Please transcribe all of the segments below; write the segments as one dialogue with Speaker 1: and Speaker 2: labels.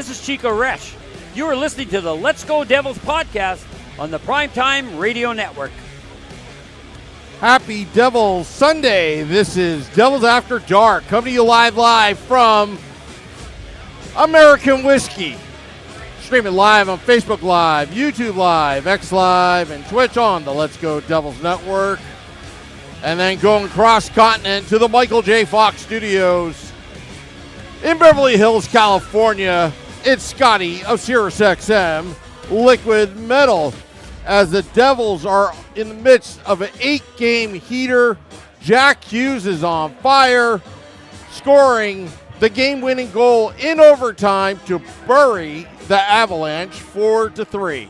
Speaker 1: This is Chico Resch. You are listening to the Let's Go Devils podcast on the Primetime Radio Network.
Speaker 2: Happy Devils Sunday. This is Devils After Dark, coming to you live from American Whiskey. Streaming live on Facebook Live, YouTube Live, X Live, and Twitch on the Let's Go Devils Network. And then going cross-continent to the Michael J. Fox Studios in Beverly Hills, California. It's Scotty of SiriusXM Liquid Metal, as the Devils are in the midst of an 8-game heater. Jack Hughes is on fire, scoring the game-winning goal in overtime to bury the Avalanche 4-3.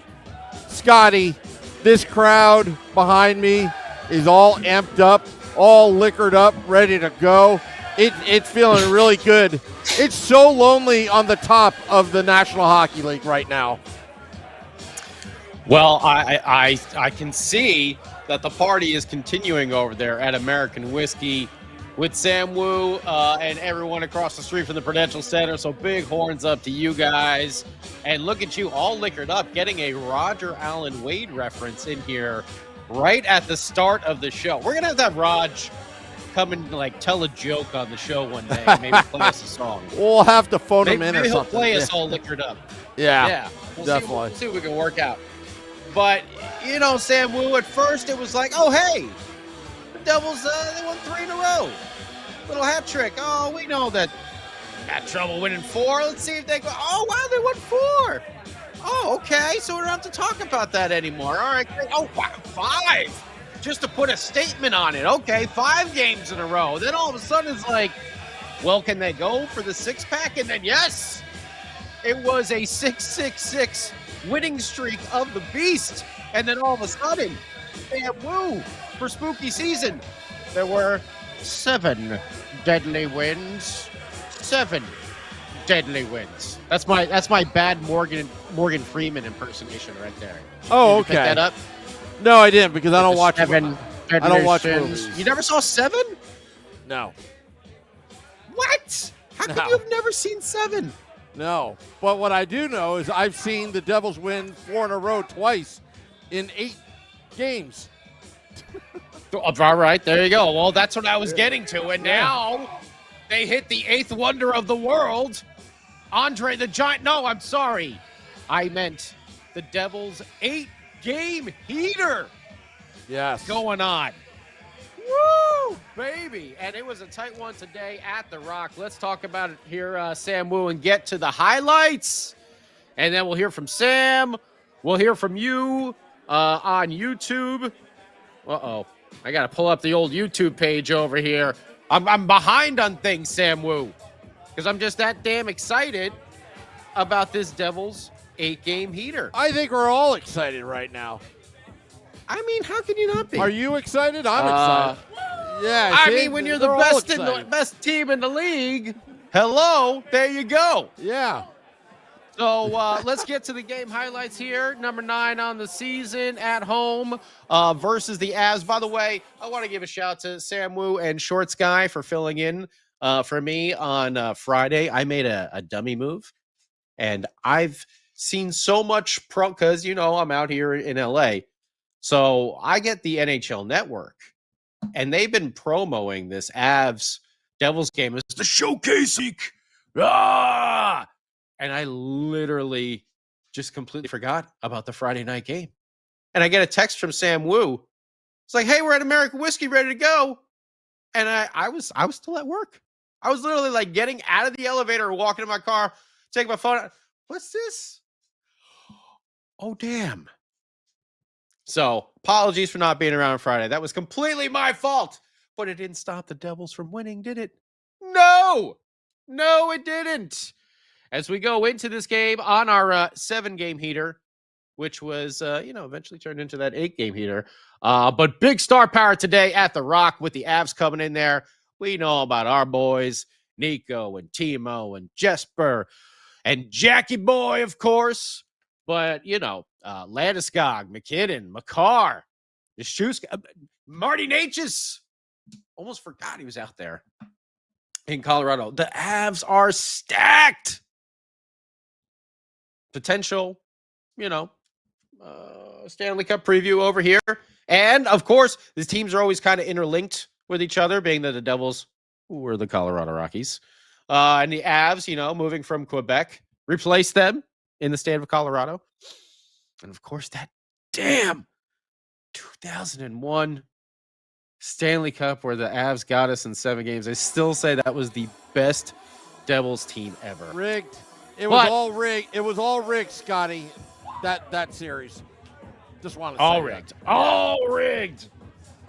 Speaker 2: Scotty, this crowd behind me is all amped up, all liquored up, ready to go. It's feeling really good. It's so lonely on the top of the National Hockey League right now.
Speaker 3: Well, I can see that the party is continuing over there at American Whiskey with Sam Woo and everyone across the street from the Prudential Center. So big horns up to you guys. And look at you all liquored up, getting a Roger Allen Wade reference in here right at the start of the show. We're going to have Raj come and tell a joke on the show one day and maybe play us a song.
Speaker 2: We'll have to phone him in or
Speaker 3: maybe he'll
Speaker 2: something.
Speaker 3: play us all liquored up.
Speaker 2: Yeah,
Speaker 3: We'll
Speaker 2: definitely.
Speaker 3: We'll see if we can work out. But, Sam Woo, at first it was like, oh, hey, the Devils, they won 3 in a row. Little hat trick. Oh, we know that. Had trouble winning 4. Let's see if they go. Oh, wow, they won 4. Oh, okay. So we don't have to talk about that anymore. All right. Great. Oh, wow, 5. Just to put a statement on it. Okay, 5 games in a row. Then all of a sudden it's like, well, can they go for the 6-pack? And then, yes, it was a 6-6-6 winning streak of the beast. And then all of a sudden, Sam Woo for spooky season. There were 7 deadly wins. 7 deadly wins. That's my bad Morgan Freeman impersonation right there.
Speaker 2: Oh,
Speaker 3: Did you
Speaker 2: okay.
Speaker 3: pick that up?
Speaker 2: No, I didn't, because I don't watch.
Speaker 3: 7
Speaker 2: I don't watch
Speaker 3: sins.
Speaker 2: movies.
Speaker 3: You never saw 7?
Speaker 2: No,
Speaker 3: What? How could
Speaker 2: No.
Speaker 3: you have never seen 7?
Speaker 2: no. But what I do know is I've seen the Devils win 4 in a row twice in 8 games.
Speaker 3: All right, there you go. Well, that's what I was getting to. And now they hit the 8th wonder of the world, Andre the Giant. No, I'm sorry. I meant the Devils' 8-game heater
Speaker 2: Yes.
Speaker 3: going on. Woo, baby. And it was a tight one today at the Rock. Let's talk about it here, Sam Woo, and get to the highlights. And then we'll hear from Sam. We'll hear from you on YouTube. Uh-oh. I got to pull up the old YouTube page over here. I'm behind on things, Sam Woo, because I'm just that damn excited about this Devils 8-game heater.
Speaker 2: I think we're all excited right now.
Speaker 3: I mean, how can you not be?
Speaker 2: Are you excited? I'm excited. Yeah.
Speaker 3: I
Speaker 2: see,
Speaker 3: mean, when you're the
Speaker 2: they're all
Speaker 3: best
Speaker 2: excited.
Speaker 3: best team in the league, hello, there you go.
Speaker 2: Yeah.
Speaker 3: So let's get to the game highlights here. Number 9 on the season at home versus the Avs. By the way, I want to give a shout to Sam Woo and Shorts Guy for filling in for me on Friday. I made a dummy move, and I've seen so much because, I'm out here in LA. So I get the NHL Network, and they've been promoting this Avs Devils game as the showcase week. Ah! And I literally just completely forgot about the Friday night game. And I get a text from Sam Woo. It's like, hey, we're at American Whiskey, ready to go. And I was still at work. I was literally getting out of the elevator, walking to my car, taking my phone out. What's this? Oh, damn. So apologies for not being around on Friday. That was completely my fault. But it didn't stop the Devils from winning, did it? No, it didn't. As we go into this game on our 7-game heater, which was, eventually turned into that 8-game heater. But big star power today at the Rock with the Avs coming in there. We know about our boys, Nico and Timo and Jesper and Jackie Boy, of course. But, Landeskog, McKinnon, Makar, Nichushka, Marty Natchez. Almost forgot he was out there in Colorado. The Avs are stacked. potential, Stanley Cup preview over here. And, of course, these teams are always kind of interlinked with each other, being that the Devils were the Colorado Rockies. And the Avs, moving from Quebec, replaced them in the state of Colorado. And, of course, that damn 2001 Stanley Cup where the Avs got us in 7 games. I still say that was the best Devils team ever.
Speaker 2: Rigged. It was all rigged. It was all rigged, Scotty. That series. Just want to say
Speaker 3: all rigged. That. All rigged.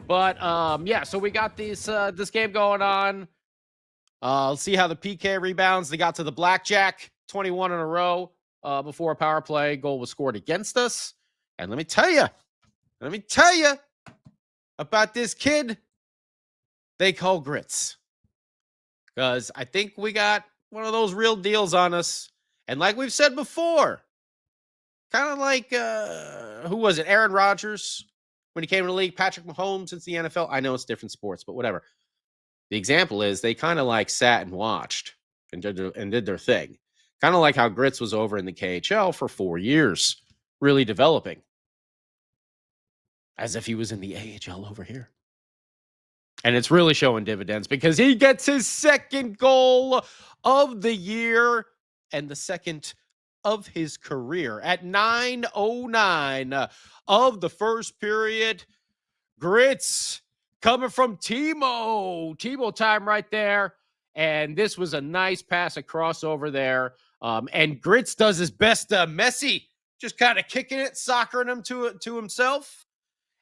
Speaker 3: But so we got this game going on. Let's see how the PK rebounds. They got to the blackjack 21 in a row before a power play goal was scored against us. And let me tell you about this kid they call Grits. Because I think we got one of those real deals on us. And like we've said before, kind of like, who was it? Aaron Rodgers when he came to the league, Patrick Mahomes into the NFL. I know it's different sports, but whatever. The example is they kind of like sat and watched and did their thing. Kind of like how Grits was over in the KHL for 4 years, really developing. As if he was in the AHL over here. And it's really showing dividends because he gets his second goal of the year and the second of his career at 9:09 of the first period. Grits coming from Timo time right there. And this was a nice pass across over there. And Grits does his best Messi, just kind of kicking it, soccering him to himself.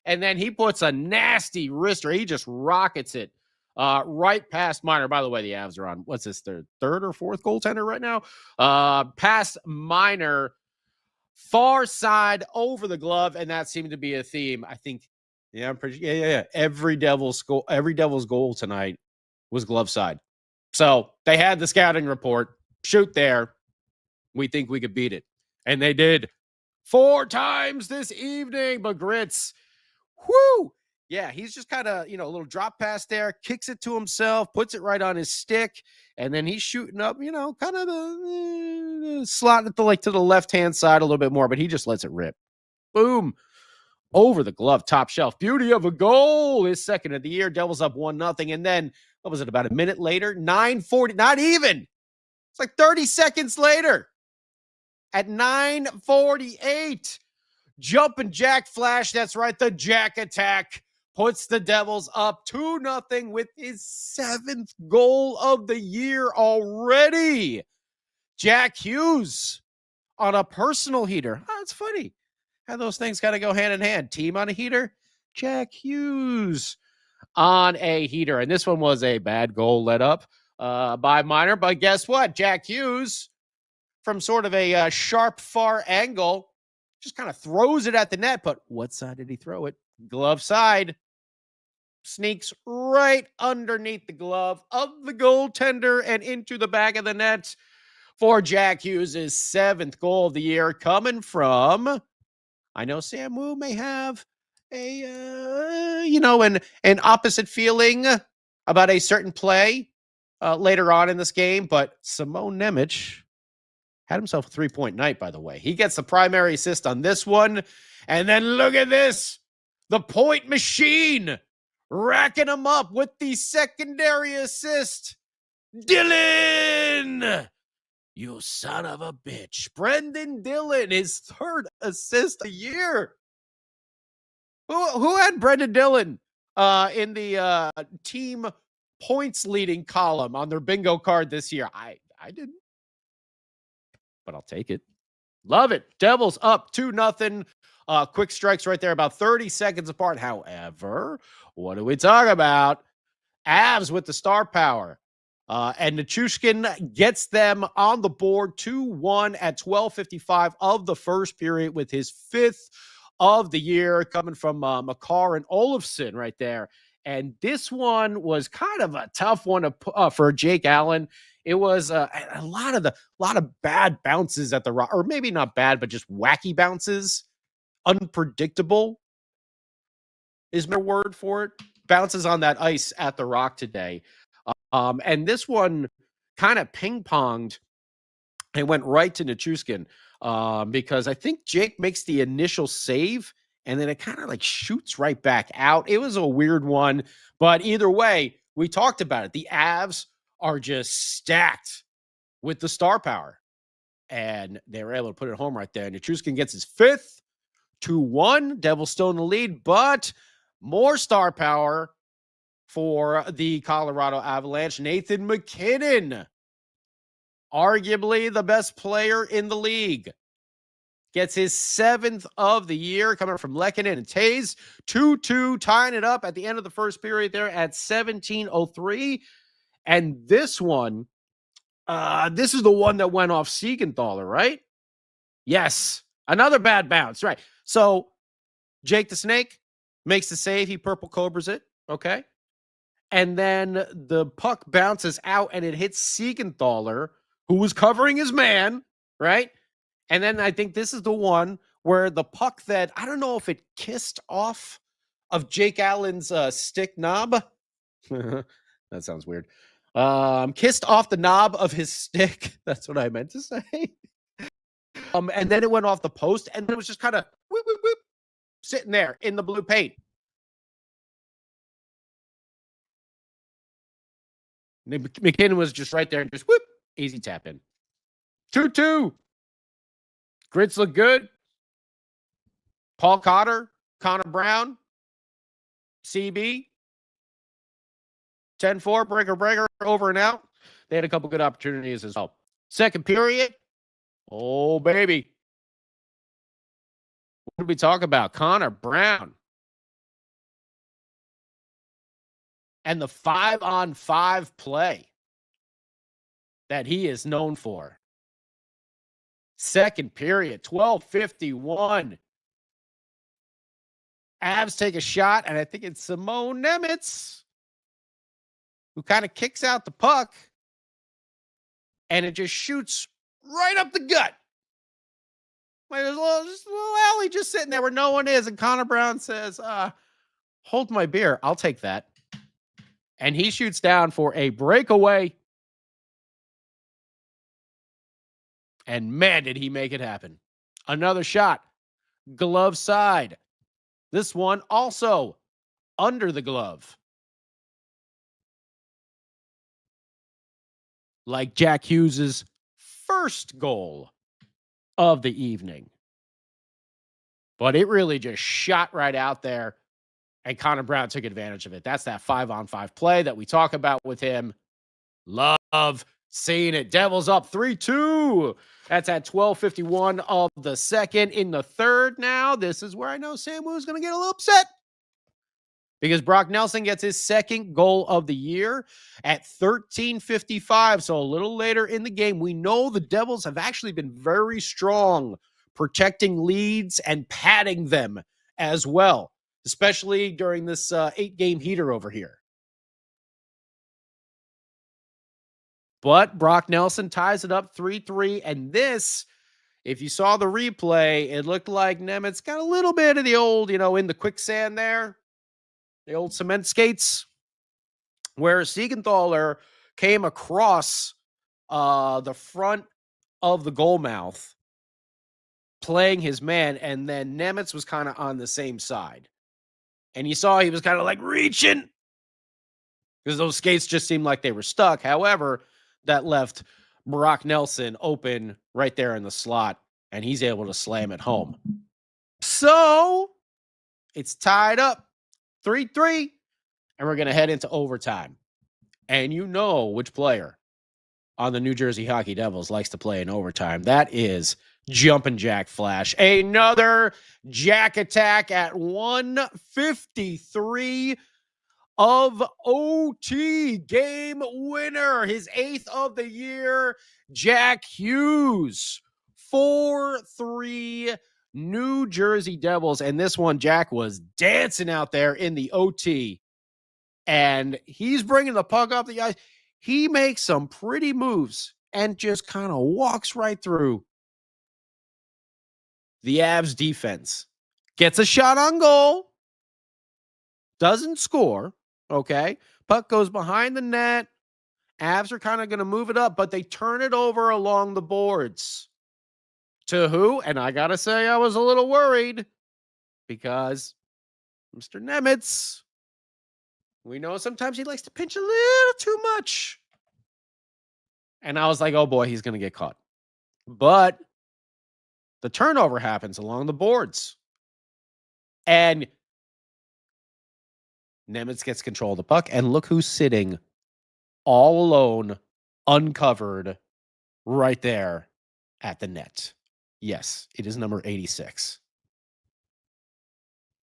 Speaker 3: And then he puts a nasty wrister. He just rockets it right past Miner. By the way, the Avs are on, what's this, their third or fourth goaltender right now? Past Miner, far side over the glove, and that seemed to be a theme. I think, I'm pretty, yeah. Every Devils goal tonight was glove side. So they had the scouting report. Shoot there. We think we could beat it. And they did 4 times this evening, but Grits, whoo! Yeah, he's just kind of, a little drop pass there, kicks it to himself, puts it right on his stick, and then he's shooting up, kind of the slot at to the left-hand side a little bit more, but he just lets it rip. Boom. Over the glove, top shelf. Beauty of a goal. His second of the year. Devils up 1-0. And then, what was it, about a minute later? 9:40, not even. It's like 30 seconds later. At 9:48. Jumping Jack Flash, that's right, the Jack attack, puts the Devils up 2-0 with his 7th goal of the year already. Jack Hughes on a personal heater. Oh, it's funny how those things got to go hand in hand. Team on a heater, Jack Hughes on a heater. And this one was a bad goal let up by Miner. But guess what? Jack Hughes, from sort of a sharp far angle, just kind of throws it at the net, but what side did he throw it? Glove side. Sneaks right underneath the glove of the goaltender and into the back of the net for Jack Hughes' 7th goal of the year, coming from, I know Sam Woo may have an opposite feeling about a certain play later on in this game, but Simone Nemec had himself a 3-point night, by the way. He gets the primary assist on this one. And then look at this. The point machine racking him up with the secondary assist. Dillon! You son of a bitch. Brendan Dillon, his 3rd assist a year. Who had Brendan Dillon in the team points leading column on their bingo card this year? I didn't. But I'll take it. Love it. Devils up 2-0. Quick strikes right there, about 30 seconds apart. However, what do we talk about? Avs with the star power. And Nichushkin gets them on the board 2-1 at 12:55 of the first period with his 5th of the year, coming from Makar and Olofsson right there. And this one was kind of a tough one for Jake Allen. It was a lot of bad bounces at the Rock, or maybe not bad, but just wacky bounces. Unpredictable is my word for it. Bounces on that ice at the Rock today. And this one kind of ping-ponged and went right to Nichushkin. because I think Jake makes the initial save and then it kind of like shoots right back out. It was a weird one, but either way, we talked about it. The Avs are just stacked with the star power, and they were able to put it home right there. And Etruscan gets his 5th, 2-1. Devils still in the lead, but more star power for the Colorado Avalanche. Nathan MacKinnon, arguably the best player in the league, gets his 7th of the year, coming from Lehkonen and Taves. 2-2, tying it up at the end of the first period there at 17:03. And this one, this is the one that went off Siegenthaler, right? Yes. Another bad bounce, right. So Jake the Snake makes the save. He purple cobras it, okay? And then the puck bounces out and it hits Siegenthaler, who was covering his man, right? And then I think this is the one where the puck that, I don't know if it kissed off of Jake Allen's stick knob. That sounds weird. Kissed off the knob of his stick. That's what I meant to say. And then it went off the post, and then it was just kind of whoop, whoop, whoop, sitting there in the blue paint. McKinnon was just right there and just whoop, easy tap in. 2-2. Grits look good. Paul Cotter, Connor Brown, CB. 10-4, breaker, over and out. They had a couple good opportunities as well. Second period. Oh, baby. What did we talk about? Connor Brown. And the 5-on-5 play that he is known for. Second period, 12:51. Avs take a shot, and I think it's Simone Nemitz who kind of kicks out the puck, and it just shoots right up the gut. Like there's just a little alley just sitting there where no one is, and Connor Brown says, hold my beer, I'll take that. And he shoots down for a breakaway. And man, did he make it happen. Another shot, glove side. This one also under the glove. Like Jack Hughes' first goal of the evening. But it really just shot right out there, and Connor Brown took advantage of it. That's that 5-on-5 play that we talk about with him. Love seeing it. Devils up 3-2. That's at 12:51 of the second. In the third now, this is where I know Sam Woo is going to get a little upset, because Brock Nelson gets his second goal of the year at 13:55. So a little later in the game, we know the Devils have actually been very strong protecting leads and padding them as well, especially during this 8-game heater over here. But Brock Nelson ties it up 3-3. And this, if you saw the replay, it looked like Nemitz got a little bit of the old, in the quicksand there. The old cement skates, where Siegenthaler came across the front of the goal mouth, playing his man, and then Nemitz was kind of on the same side. And you saw he was kind of like reaching, because those skates just seemed like they were stuck. However, that left Brock Nelson open right there in the slot, and he's able to slam it home. So it's tied up 3-3, and we're going to head into overtime. And you know which player on the New Jersey Hockey Devils likes to play in overtime. That is Jumpin' Jack Flash. Another Jack attack at 1:53 of OT. Game winner, his 8th of the year, Jack Hughes. 4-3 New Jersey Devils. And this one, Jack was dancing out there in the OT. And he's bringing the puck up the ice. He makes some pretty moves and just kind of walks right through the Avs defense. Gets a shot on goal. Doesn't score. Okay. Puck goes behind the net. Avs are kind of going to move it up, but they turn it over along the boards To who? And I got to say, I was a little worried because Mr. Nemitz, we know sometimes he likes to pinch a little too much. And I was like, oh boy, he's going to get caught. But the turnover happens along the boards. And Nemitz gets control of the puck. And look who's sitting all alone, uncovered, right there at the net. Yes, it is number 86.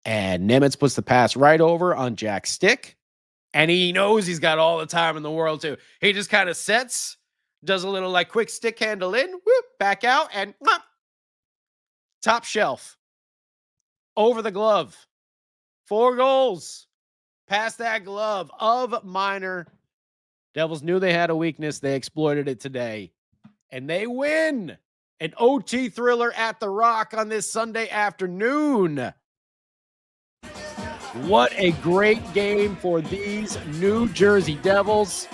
Speaker 3: And Nemitz puts the pass right over on Jack's stick. And he knows he's got all the time in the world, too. He just kind of sets, does a little like quick stick handle in, whoop, back out, and top shelf. Over the glove. 4 goals. Past that glove of Minor. Devils knew they had a weakness. They exploited it today. And they win. An OT thriller at the Rock on this Sunday afternoon. What a great game for these New Jersey Devils.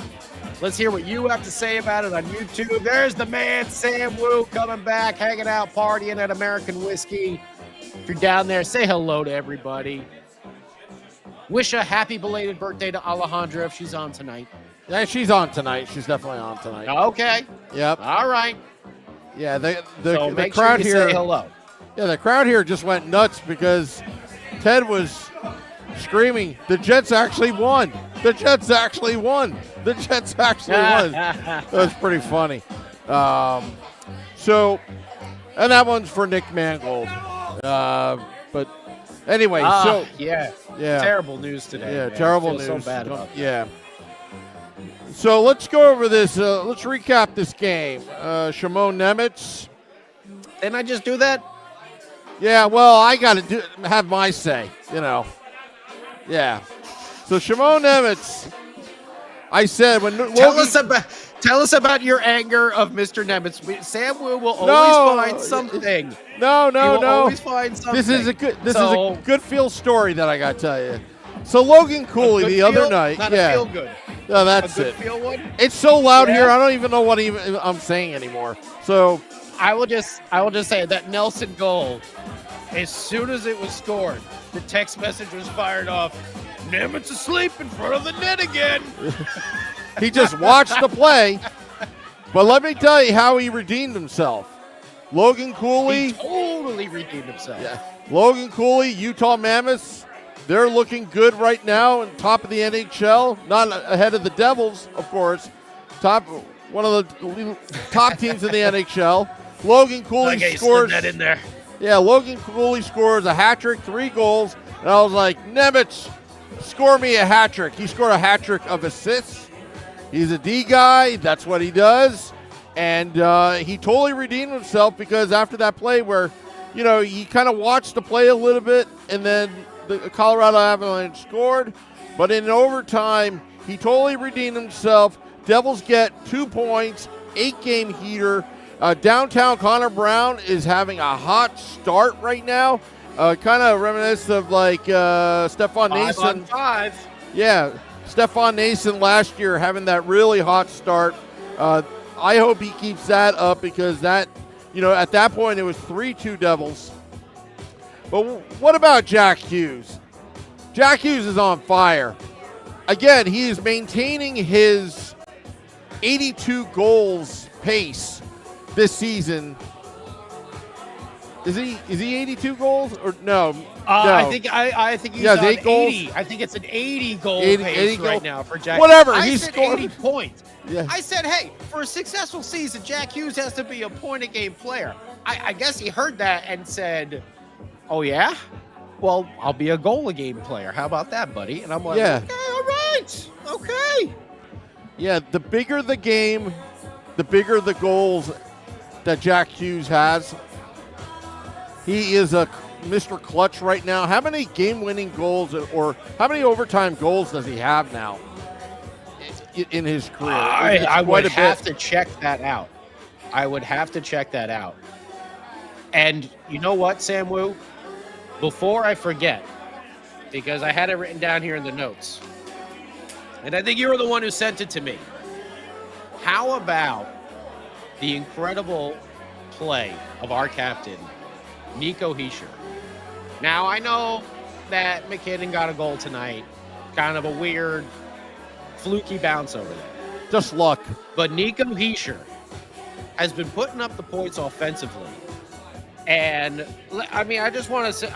Speaker 3: Let's hear what you have to say about it on YouTube. There's the man, Sam Woo, coming back, hanging out, partying at American Whiskey. If you're down there, say hello to everybody. Wish a happy belated birthday to Alejandra if she's on tonight.
Speaker 2: Yeah, she's on tonight. She's definitely on tonight.
Speaker 3: Okay.
Speaker 2: Yep.
Speaker 3: All right.
Speaker 2: Yeah, the
Speaker 3: make
Speaker 2: crowd
Speaker 3: sure you
Speaker 2: here.
Speaker 3: say hello.
Speaker 2: Yeah, the crowd here just went nuts because Ted was screaming, "The Jets actually won! The Jets actually won! The Jets actually won!" That was pretty funny. So, and that one's for Nick Mangold. But anyway,
Speaker 3: yeah, terrible news today.
Speaker 2: Yeah,
Speaker 3: man.
Speaker 2: terrible
Speaker 3: I
Speaker 2: news.
Speaker 3: feel so bad about that.
Speaker 2: Yeah. So let's go over this. Let's recap this game. Shimon Nemitz.
Speaker 3: Didn't I just do that?
Speaker 2: Yeah, well, I got to have my say, you know. Yeah. So Shimon Nemitz, I said when
Speaker 3: Tell us about your anger of Mr. Nemitz. Sam Woo will always find something.
Speaker 2: No.
Speaker 3: Always find something.
Speaker 2: This is a good feel story that I got to tell you. So Logan Cooley the other night,
Speaker 3: not
Speaker 2: yeah.
Speaker 3: a feel good.
Speaker 2: No, that's
Speaker 3: a good
Speaker 2: it.
Speaker 3: Feel one?
Speaker 2: It's so loud here, I don't even know what I'm saying anymore. So
Speaker 3: I will just say that Nelson goal, as soon as it was scored, the text message was fired off. Nemitz asleep in front of the net again.
Speaker 2: He just watched the play. But let me tell you how he redeemed himself. Logan Cooley.
Speaker 3: He totally redeemed himself.
Speaker 2: Yeah. Logan Cooley, Utah Mammoths. They're looking good right now on top of the NHL. Not ahead of the Devils, of course. One of the top teams in the NHL. Logan Cooley scores.
Speaker 3: That in there.
Speaker 2: Yeah, Logan Cooley scores a hat trick, 3 goals. And I was like, Nemitz, score me a hat trick. He scored a hat trick of assists. He's a D guy. That's what he does. And he totally redeemed himself because after that play where, he kind of watched the play a little bit and then the Colorado Avalanche scored. But in overtime, he totally redeemed himself. Devils get 2 points, 8-game heater. Downtown Connor Brown is having a hot start right now. Kind of reminiscent of like Stefan Nason.
Speaker 3: 5-on-5.
Speaker 2: Yeah, Stefan Nason last year having that really hot start. I hope he keeps that up because that, at that point it was 3-2 Devils. But what about Jack Hughes? Jack Hughes is on fire. Again, he is maintaining his 82 goals pace this season. Is he 82 goals or no? No.
Speaker 3: I think he's on
Speaker 2: 8 goals.
Speaker 3: 80. I think it's an 80 goal
Speaker 2: 80
Speaker 3: pace right
Speaker 2: goals.
Speaker 3: now for Jack.
Speaker 2: Whatever,
Speaker 3: I
Speaker 2: he
Speaker 3: said
Speaker 2: scored
Speaker 3: 80 points.
Speaker 2: Yeah.
Speaker 3: I said, hey, for a successful season, Jack Hughes has to be a point-a-game player. I guess he heard that and said, oh, yeah? Well, I'll be a goal-a-game player. How about that, buddy? And I'm like,
Speaker 2: Yeah.
Speaker 3: okay, all right. Okay.
Speaker 2: Yeah, the bigger the game, the bigger the goals that Jack Hughes has. He is a Mr. Clutch right now. How many game-winning goals or how many overtime goals does he have now in his career?
Speaker 3: I would have to check that out. And you know what, Sam Woo? Before I forget, because I had it written down here in the notes, and I think you were the one who sent it to me. How about the incredible play of our captain, Nico Hischier. Now, I know that McKinnon got a goal tonight. Kind of a weird, fluky bounce over there.
Speaker 2: Just luck.
Speaker 3: But Nico Hischier has been putting up the points offensively. And, I mean, I just want to say,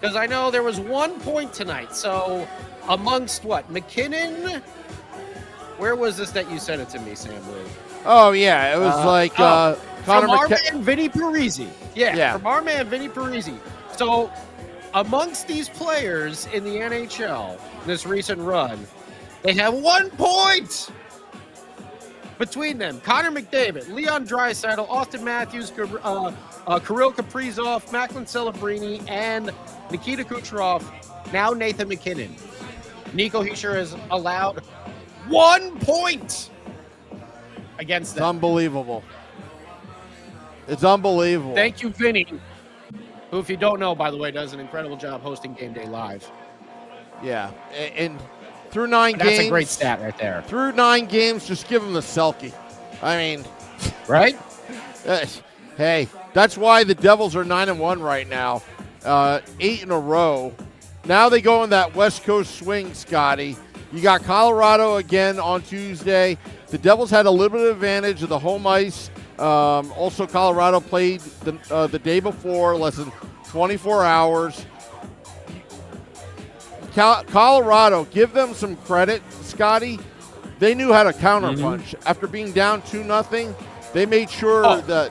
Speaker 3: because I know there was 1 point tonight. So, amongst what? McKinnon? Where was this that you sent it to me, Sam Woo?
Speaker 2: Oh, yeah. It was Connor
Speaker 3: from our
Speaker 2: McKinnon.
Speaker 3: man, Vinny Parisi. Yeah, from our man, Vinny Parisi. So, amongst these players in the NHL, this recent run, they have 1 point between them. Connor McDavid, Leon Draisaitl, Austin Matthews, Kirill Kaprizov, Macklin Celebrini, and Nikita Kucherov. Now Nathan McKinnon. Nico Hischier has allowed 1 point against them.
Speaker 2: It's unbelievable. It's unbelievable.
Speaker 3: Thank you, Vinny, who, if you don't know, by the way, does an incredible job hosting Game Day Live.
Speaker 2: Yeah, and through 9 games.
Speaker 3: That's a great stat right there.
Speaker 2: Through 9 games, just give him the Selkie. I mean,
Speaker 3: right?
Speaker 2: Hey, that's why the Devils are 9-1 right now, 8 in a row. Now they go in that West Coast swing, Scotty. You got Colorado again on Tuesday. The Devils had a little bit of advantage of the home ice. Also, Colorado played the day before, less than 24 hours. Colorado, give them some credit, Scotty. They knew how to counterpunch. After being down 2-0, they made sure that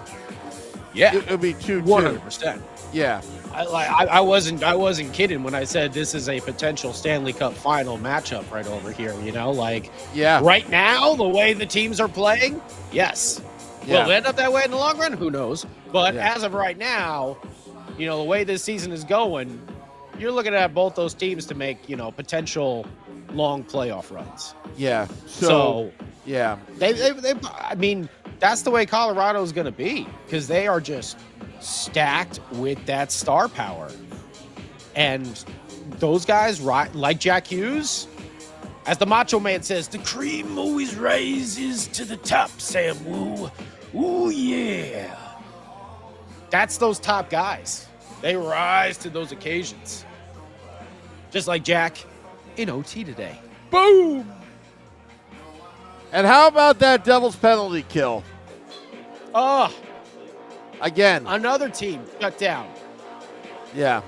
Speaker 2: it would be 2-2.
Speaker 3: 100%.
Speaker 2: Yeah.
Speaker 3: I wasn't kidding when I said this is a potential Stanley Cup final matchup right over here. You know, right now, the way the teams are playing, yes.
Speaker 2: Yeah.
Speaker 3: Will it end up that way in the long run? Who knows? But as of right now, you know, the way this season is going, you're looking at both those teams to make, you know, potential long playoff runs.
Speaker 2: Yeah.
Speaker 3: So
Speaker 2: yeah.
Speaker 3: They I mean, that's the way Colorado is going to be, because they are just stacked with that star power. And those guys, like Jack Hughes, as the Macho Man says, the cream always rises to the top, Sam Woo. Ooh, yeah. That's those top guys. They rise to those occasions. Just like Jack in OT today. Boom!
Speaker 2: And how about that Devils penalty kill?
Speaker 3: Oh,
Speaker 2: again.
Speaker 3: Another team shut down.
Speaker 2: Yeah.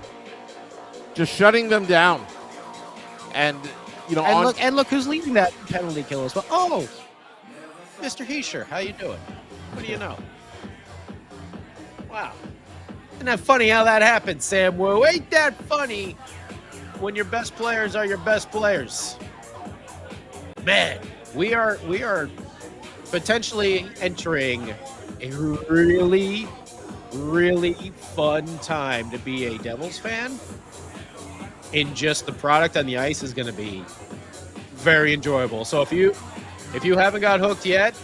Speaker 2: Just shutting them down. And, you know,
Speaker 3: and look who's leading that penalty kill as well. Oh, Mr. Hischier, how you doing? What do you know? Wow. Isn't that funny how that happened, Sam Woo? Ain't that funny when your best players are your best players? Man, we are potentially entering a really, really fun time to be a Devils fan. And just the product on the ice is going to be very enjoyable. So if you haven't got hooked yet,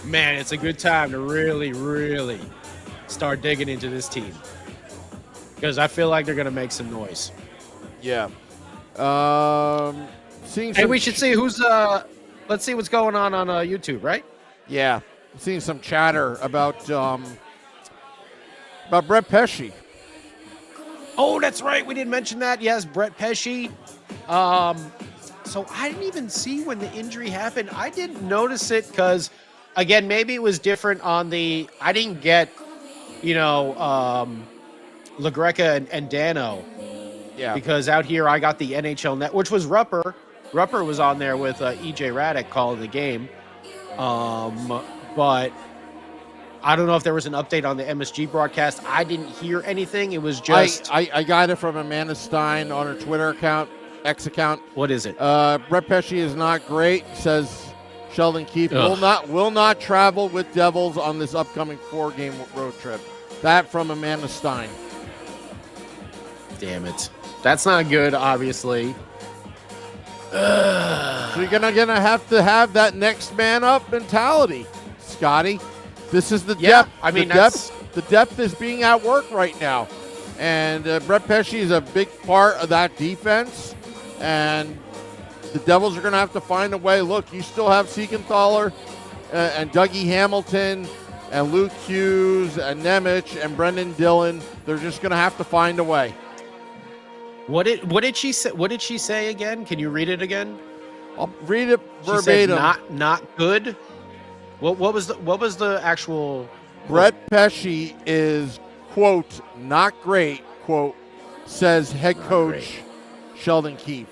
Speaker 3: man, it's a good time to really, really start digging into this team, because I feel like they're going to make some noise.
Speaker 2: Yeah.
Speaker 3: Hey, we should see who's. Let's see what's going on YouTube, right?
Speaker 2: Yeah, I'm seeing some chatter about Brett Pesce.
Speaker 3: Oh, that's right. We didn't mention that. Yes, Brett Pesce. So I didn't even see when the injury happened. I didn't notice it because, again, maybe it was different on the. I didn't get, LaGreca and Dano.
Speaker 2: Yeah.
Speaker 3: Because out here I got the NHL Net, which was Rupper. Rupper was on there with EJ Raddick calling the game. But I don't know if there was an update on the MSG broadcast. I didn't hear anything. It was just...
Speaker 2: I got it from Amanda Stein on her Twitter account, X account.
Speaker 3: What is it?
Speaker 2: Brett Pesce is not great, says Sheldon Keefe. Will not travel with Devils on this upcoming 4-game road trip. That from Amanda Stein.
Speaker 3: Damn it. That's not good, obviously.
Speaker 2: So you're gonna have to have that next man up mentality, Scotty. This is the depth.
Speaker 3: I mean,
Speaker 2: the depth is being at work right now, and Brett Pesce is a big part of that defense. And the Devils are gonna have to find a way. Look, you still have Siegenthaler and Dougie Hamilton and Luke Hughes and Nemec and Brendan Dillon, they're just going to have to find a way.
Speaker 3: What did she say? What did she say again? Can you read it again?
Speaker 2: I'll read it verbatim.
Speaker 3: She said not good. What was the actual?
Speaker 2: Brett Pesce is, quote, not great, quote, says head coach Sheldon Keefe.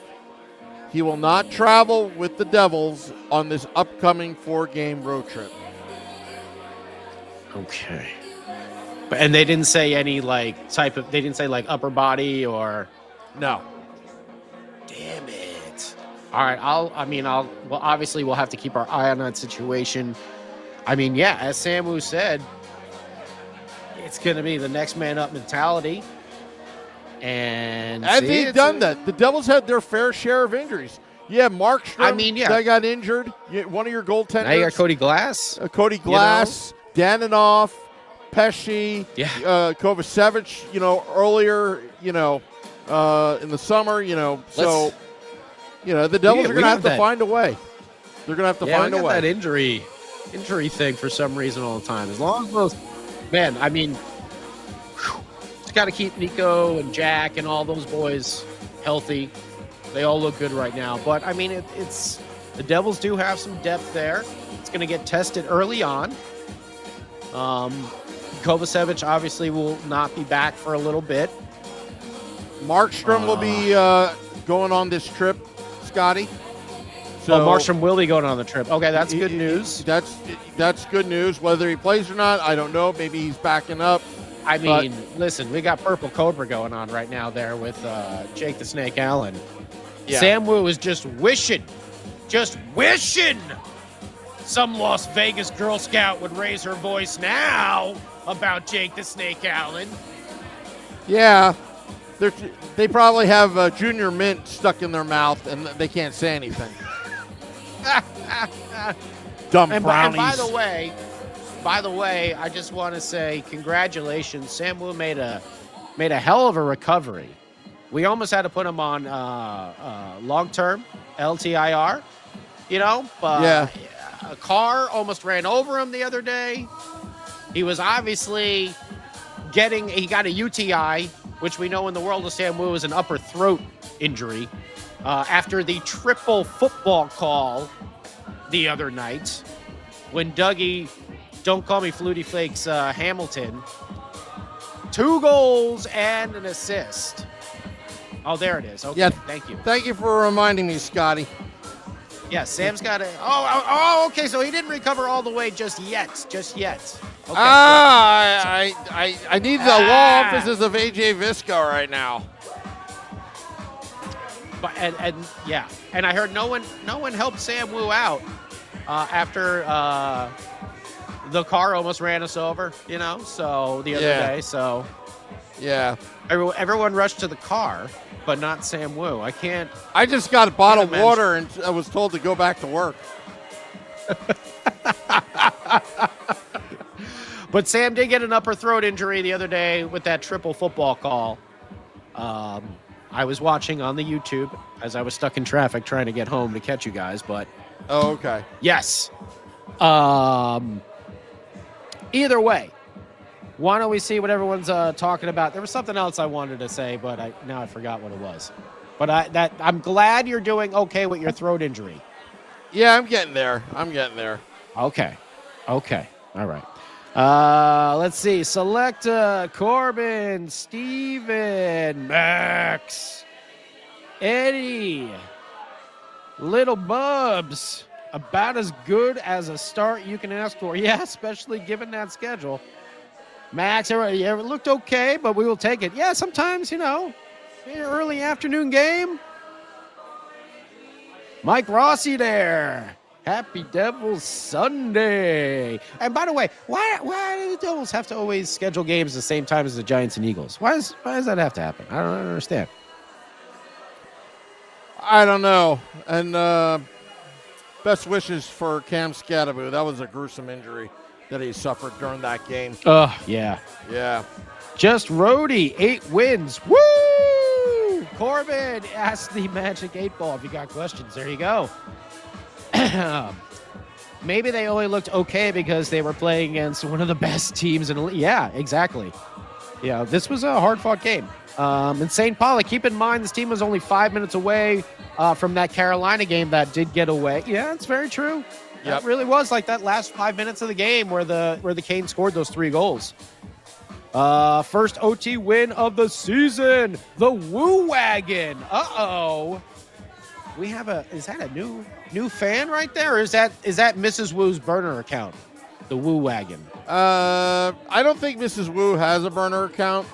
Speaker 2: He will not travel with the Devils on this upcoming 4-game road trip.
Speaker 3: Okay. And they didn't say any they didn't say like upper body or.
Speaker 2: No.
Speaker 3: Damn it. All right. Well, obviously we'll have to keep our eye on that situation. I mean, yeah, as Sam Woo said, it's going to be the next man up mentality. And
Speaker 2: they've done that. The Devils had their fair share of injuries. Yeah, Markstrom, that got injured. One of your goaltenders.
Speaker 3: Now you got Cody Glass.
Speaker 2: Cody Glass, Daninoff, Pesce, Kovacevic, earlier, in the summer, so, the Devils are going to have to find a way. They're going to have to find a way.
Speaker 3: That injury thing for some reason all the time. As long as those, man, I mean, just got to keep Nico and Jack and all those boys healthy. They all look good right now. But, I mean, it's the Devils do have some depth there. It's going to get tested early on. Kovacevic obviously will not be back for a little bit.
Speaker 2: Markstrom will be going on this trip, Scotty.
Speaker 3: So Markstrom will be going on the trip. Okay, that's good news.
Speaker 2: That's good news. Whether he plays or not, I don't know. Maybe he's backing up.
Speaker 3: I mean, listen, we got Purple Cobra going on right now there with Jake the Snake Allen. Yeah. Sam Woo is just wishing some Las Vegas Girl Scout would raise her voice now about Jake the Snake Allen.
Speaker 2: Yeah. They probably have Junior Mint stuck in their mouth, and they can't say anything. Dumb brownies.
Speaker 3: And by the way, I just want to say congratulations. Sam Woo made a hell of a recovery. We almost had to put him on long-term LTIR, but a car almost ran over him the other day. He was obviously he got a UTI, which we know in the world of Sam Woo is an upper throat injury, after the triple football call the other night when Dougie, don't call me Flutie Flakes, Hamilton, 2 goals and an assist. Oh, there it is. Okay, thank you.
Speaker 2: Thank you for reminding me, Scotty.
Speaker 3: Yeah, Sam's got it. Oh, okay, so he didn't recover all the way just yet. Okay,
Speaker 2: I need the law offices of AJ Visco right now.
Speaker 3: But and I heard no one helped Sam Woo out after the car almost ran us over, so the other day. So
Speaker 2: yeah,
Speaker 3: everyone rushed to the car, but not Sam Woo.
Speaker 2: I just got a bottle of water and I was told to go back to work.
Speaker 3: But Sam did get an upper throat injury the other day with that triple football call. I was watching on the YouTube as I was stuck in traffic trying to get home to catch you guys, but...
Speaker 2: Oh, okay.
Speaker 3: Yes. Either way, why don't we see what everyone's talking about? There was something else I wanted to say, but now I forgot what it was. But I'm glad you're doing okay with your throat injury.
Speaker 2: Yeah, I'm getting there.
Speaker 3: Okay. All right. Let's see. Select Corbin, Steven, Max, Eddie, Little Bubs. About as good as a start you can ask for. Yeah, especially given that schedule. Max, it looked okay, but we will take it. Yeah, sometimes, early afternoon game. Mike Rossi there. Happy Devils Sunday. And by the way, why do the Devils have to always schedule games the same time as the Giants and Eagles? Why does that have to happen? I don't understand.
Speaker 2: I don't know. And best wishes for Cam Scatterbo. That was a gruesome injury that he suffered during that game.
Speaker 3: Yeah.
Speaker 2: Yeah.
Speaker 3: Just roadie, 8 wins. Woo! Corbin, ask the Magic 8 Ball if you got questions. There you go. maybe they only looked okay because they were playing against one of the best teams in the league. Yeah, exactly. Yeah, this was a hard-fought game. And St. Pauli, keep in mind, this team was only 5 minutes away from that Carolina game that did get away. Yeah, it's very true. It really was like that last 5 minutes of the game where the Canes scored those 3 goals. First OT win of the season, the Woo Wagon. Uh-oh. We have is that a new fan right there? Or is that Mrs. Woo's burner account? The Woo Wagon.
Speaker 2: I don't think Mrs. Woo has a burner account.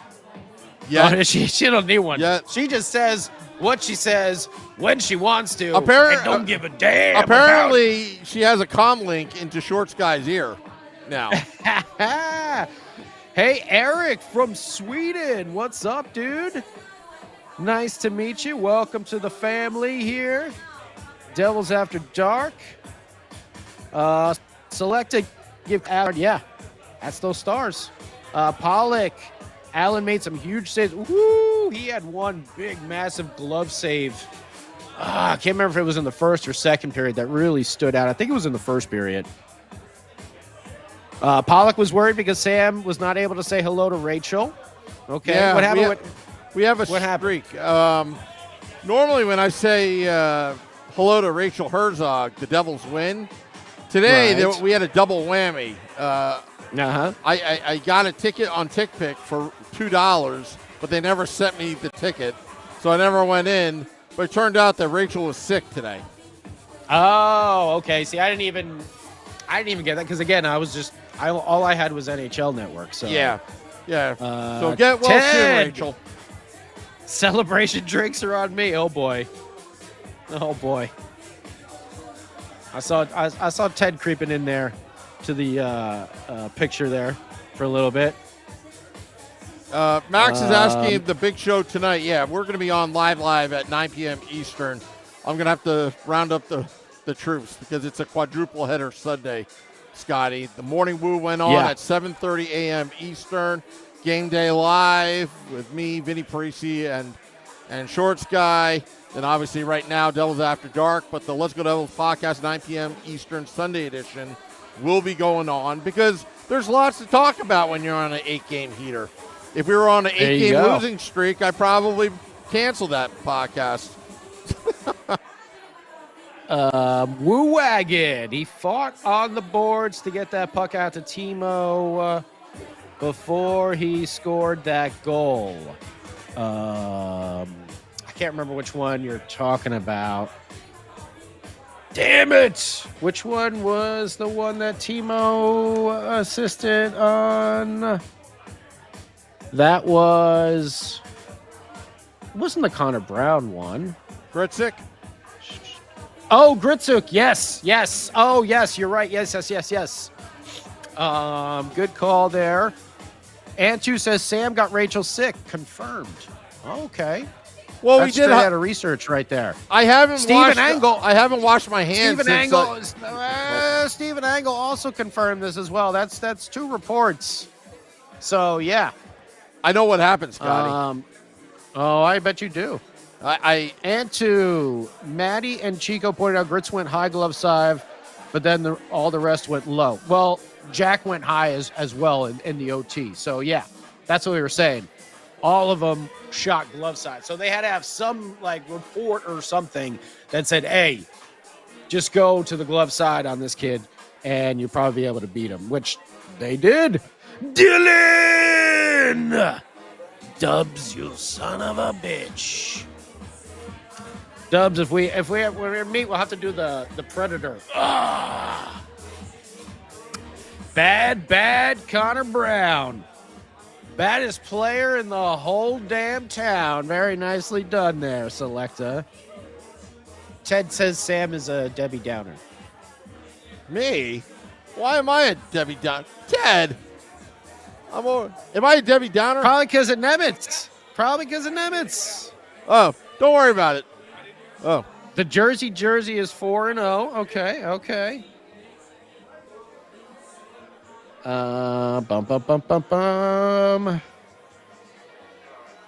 Speaker 2: Yeah,
Speaker 3: oh, she don't need one.
Speaker 2: Yet.
Speaker 3: She just says what she says when she wants to. And don't give a damn.
Speaker 2: Apparently, she has a comm link into Shorts Guy's ear now.
Speaker 3: Hey, Eric from Sweden. What's up, dude? Nice to meet you. Welcome to the family here. Devils After Dark. Select a gift. Yeah, that's those stars. Pollock. Allen made some huge saves. Woo! He had one big, massive glove save. I can't remember if it was in the first or second period that really stood out. I think it was in the first period. Pollock was worried because Sam was not able to say hello to Rachel. Okay,
Speaker 2: yeah,
Speaker 3: what happened?
Speaker 2: We have a streak. Normally, when I say hello to Rachel Herzog, the Devils win. Today,
Speaker 3: right.
Speaker 2: we had a double whammy.
Speaker 3: Uh-huh.
Speaker 2: I got a ticket on TickPick for $2, but they never sent me the ticket, so I never went in. But it turned out that Rachel was sick today.
Speaker 3: Oh, okay. See, I didn't even get that because again, all I had was NHL Network. So
Speaker 2: yeah. So get well soon, Rachel.
Speaker 3: Celebration drinks are on me. Oh boy. I saw Ted creeping in there to the picture there for a little bit.
Speaker 2: Max is asking the big show tonight. Yeah, we're going to be on live at 9 p.m. Eastern. I'm going to have to round up the troops because it's a quadruple header Sunday, Scotty. The Morning Woo went on at 7:30 a.m. Eastern. Game Day Live with me, Vinny Parisi, and Shorts Guy. Then obviously right now, Devils After Dark. But the Let's Go Devils podcast, 9 p.m. Eastern Sunday edition, will be going on because there's lots to talk about when you're on an 8-game heater. If we were on an 8-game losing streak, I'd probably cancel that podcast.
Speaker 3: Woo Wagon. He fought on the boards to get that puck out to Timo before he scored that goal. I can't remember which one you're talking about. Damn it! Which one was the one that Timo assisted on? That wasn't the Connor Brown one.
Speaker 2: Gritzik?
Speaker 3: Oh, Gritsuk. Yes. Oh, yes, you're right. Yes. Good call there. Antu says Sam got Rachel sick. Confirmed. Okay.
Speaker 2: Well,
Speaker 3: That's
Speaker 2: we did
Speaker 3: out of research right there.
Speaker 2: I haven't washed my hands.
Speaker 3: Stephen Angle also confirmed this as well. That's 2 reports. So yeah,
Speaker 2: I know what happened, Scotty.
Speaker 3: I bet you do.
Speaker 2: And
Speaker 3: to Maddie and Chico pointed out Grits went high glove save, but then all the rest went low. Well, Jack went high as well in the OT. So yeah, that's what we were saying. All of them shot glove side. So they had to have some report or something that said, hey, just go to the glove side on this kid and you'll probably be able to beat him, which they did. Dylan! Dubs, you son of a bitch. Dubs, if we meet, we'll have to do the Predator. Bad Connor Brown. Baddest player in the whole damn town. Very nicely done there, Selecta. Ted says Sam is a Debbie Downer.
Speaker 2: Me? Why am I a Debbie Downer? Ted! Am I a Debbie Downer?
Speaker 3: Probably because of Nemitz.
Speaker 2: Oh, don't worry about it. Oh.
Speaker 3: The jersey is 4-0. Okay. Bum.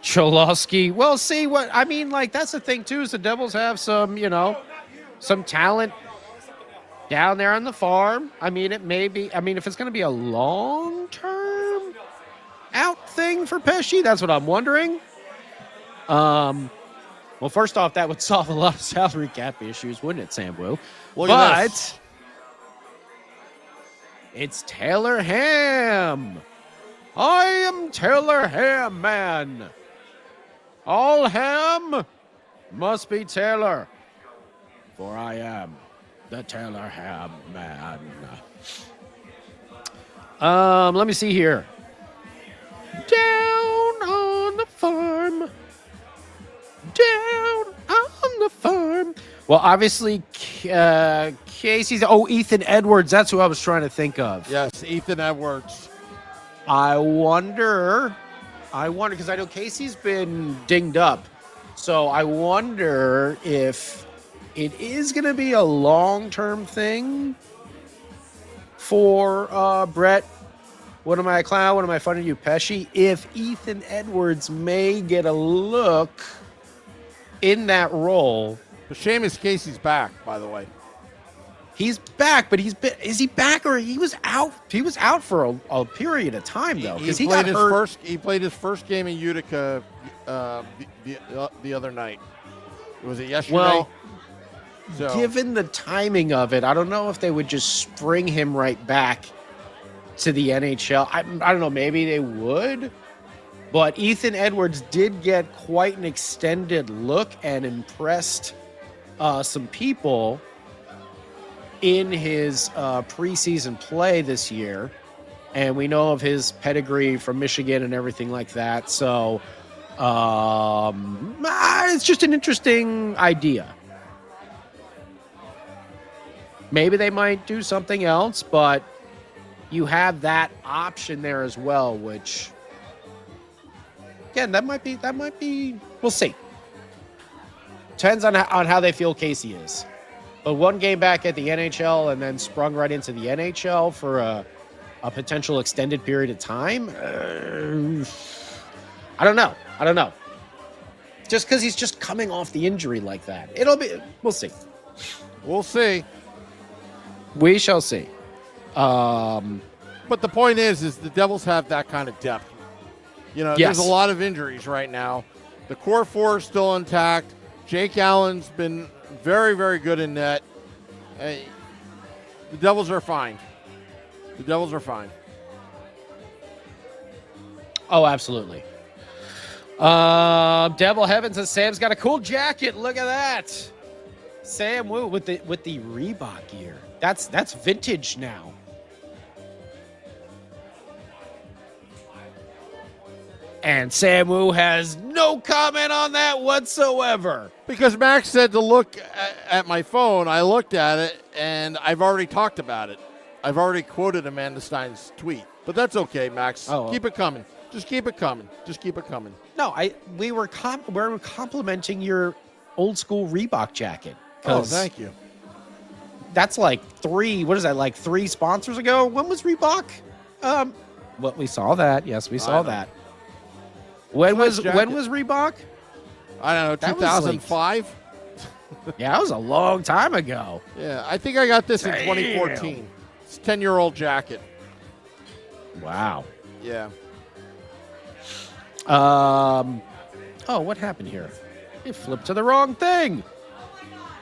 Speaker 3: Cholosky. Well, see what I mean. That's the thing too. Is the Devils have some talent. down there on the farm. I mean, it may be. I mean, if it's going to be a long-term out thing for Pesci, that's what I'm wondering. Well, first off, that would solve a lot of salary cap issues, wouldn't it, Sam Woo?
Speaker 2: Look at this.
Speaker 3: It's Taylor Ham. I am Taylor Ham, man. All ham must be Taylor, for I am the Taylor Ham man. Let me see here. Down on the farm. Down on the farm. Well, obviously, Casey's. Oh, Ethan Edwards. That's who I was trying to think of.
Speaker 2: Yes, Ethan Edwards.
Speaker 3: I wonder, because I know Casey's been dinged up. So I wonder if it is going to be a long-term thing for Brett. What am I, a clown? What am I, funding you, Pesci? If Ethan Edwards may get a look in that role.
Speaker 2: The shame is Casey's back, by the way.
Speaker 3: He's back, but is he back or he was out? He was out for a period of time though, because he got hurt.
Speaker 2: He played his first game in Utica the other night. Was it yesterday?
Speaker 3: Well, given the timing of it, I don't know if they would just spring him right back to the NHL. I don't know. Maybe they would. But Ethan Edwards did get quite an extended look and impressed some people in his preseason play this year. And we know of his pedigree from Michigan and everything like that. So it's just an interesting idea. Maybe they might do something else, but you have that option there as well, which, again, that might be, we'll see. Depends on how they feel Casey is. But one game back at the NHL and then sprung right into the NHL for a potential extended period of time. I don't know. Just because he's just coming off the injury like that. We'll see.
Speaker 2: We'll see.
Speaker 3: We shall see.
Speaker 2: But the point is the Devils have that kind of depth. You know,
Speaker 3: Yes.
Speaker 2: There's a lot of injuries right now. The core four is still intact. Jake Allen's been very, very good in net. The Devils are fine.
Speaker 3: Oh, absolutely. Devil Heaven says Sam's got a cool jacket. Look at that. Sam Woo with the Reebok gear. That's vintage now. And Sam Woo has no comment on that whatsoever.
Speaker 2: Because Max said to look at my phone, I looked at it, and I've already talked about it. I've already quoted Amanda Stein's tweet. But that's okay, Max.
Speaker 3: Oh, well.
Speaker 2: Keep it coming. Just keep it coming.
Speaker 3: No, we were complimenting your old school Reebok jacket.
Speaker 2: Oh, thank you.
Speaker 3: That's like three sponsors ago. When was Reebok? Well, we saw that. Yes, we saw that. When was Reebok?
Speaker 2: I don't know, 2005?
Speaker 3: Yeah, that was a long time ago.
Speaker 2: Yeah, I think I got this in 2014. It's a 10-year-old jacket.
Speaker 3: Wow.
Speaker 2: Yeah.
Speaker 3: Oh, what happened here? It flipped to the wrong thing.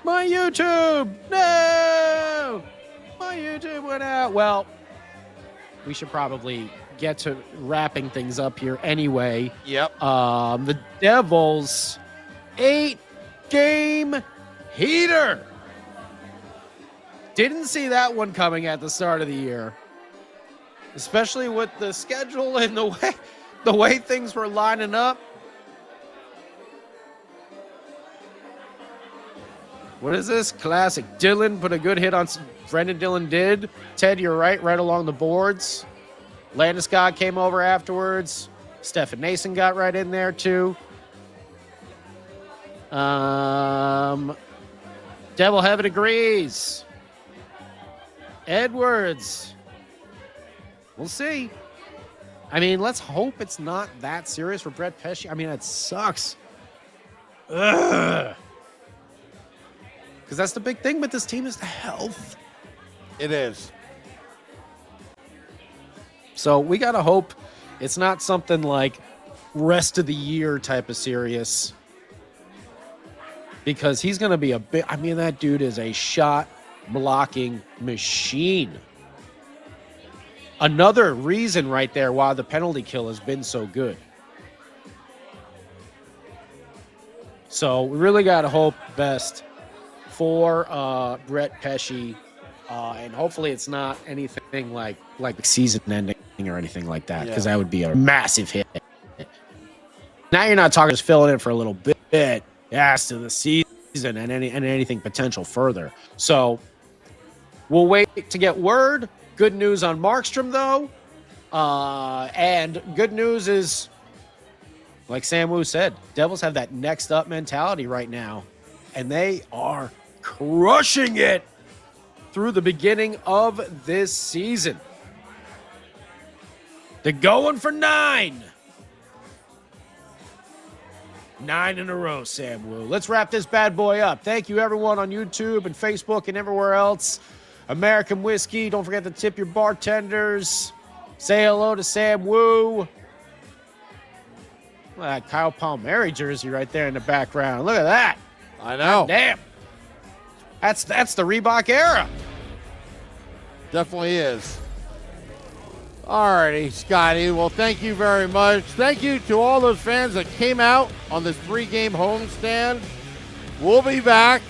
Speaker 3: My YouTube. No. My YouTube went out. Well, we should probably get to wrapping things up here anyway.
Speaker 2: Yep.
Speaker 3: The Devils 8-game heater. Didn't see that one coming at the start of the year, especially with the schedule and the way things were lining up. What is this? Classic. Dylan put a good hit on Brendan Dillon did. Ted, you're right along the boards. Landeskog came over afterwards. Stefan Nason got right in there too. Devil Heaven agrees. Edwards. We'll see. I mean, let's hope it's not that serious for Brett Pesci. I mean, it sucks. Ugh. Because that's the big thing with this team is the health.
Speaker 2: It is.
Speaker 3: So we got to hope it's not something like rest of the year type of serious, because he's going to be that dude is a shot blocking machine. Another reason right there why the penalty kill has been so good. So we really got to hope best for Brett Pesce, and hopefully it's not anything like season ending or anything like that, because that would be a massive hit. Now you're not talking just filling in for a little bit as to the season and anything potential further. So we'll wait to get word. Good news on Markstrom, though. And good news is, like Sam Woo said, Devils have that next up mentality right now, and they are crushing it through the beginning of this season. They're going for 9. 9 in a row, Sam Woo. Let's wrap this bad boy up. Thank you, everyone on YouTube and Facebook and everywhere else. American Whiskey. Don't forget to tip your bartenders. Say hello to Sam Woo. Well, that Kyle Palmieri jersey right there in the background. Look at that.
Speaker 2: I know.
Speaker 3: God damn. That's the Reebok era.
Speaker 2: Definitely is. All righty, Scotty. Well, thank you very much. Thank you to all those fans that came out on this 3-game homestand. We'll be back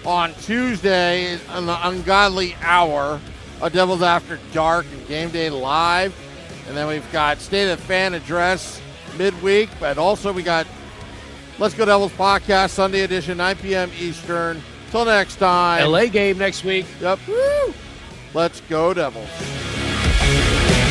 Speaker 2: on Tuesday on the ungodly hour of Devils After Dark and Game Day Live. And then we've got State of the Fan Address midweek. But also we got Let's Go Devils podcast, Sunday edition, 9 p.m. Eastern. Till next time.
Speaker 3: LA game next week.
Speaker 2: Yep. Woo! Let's go Devils.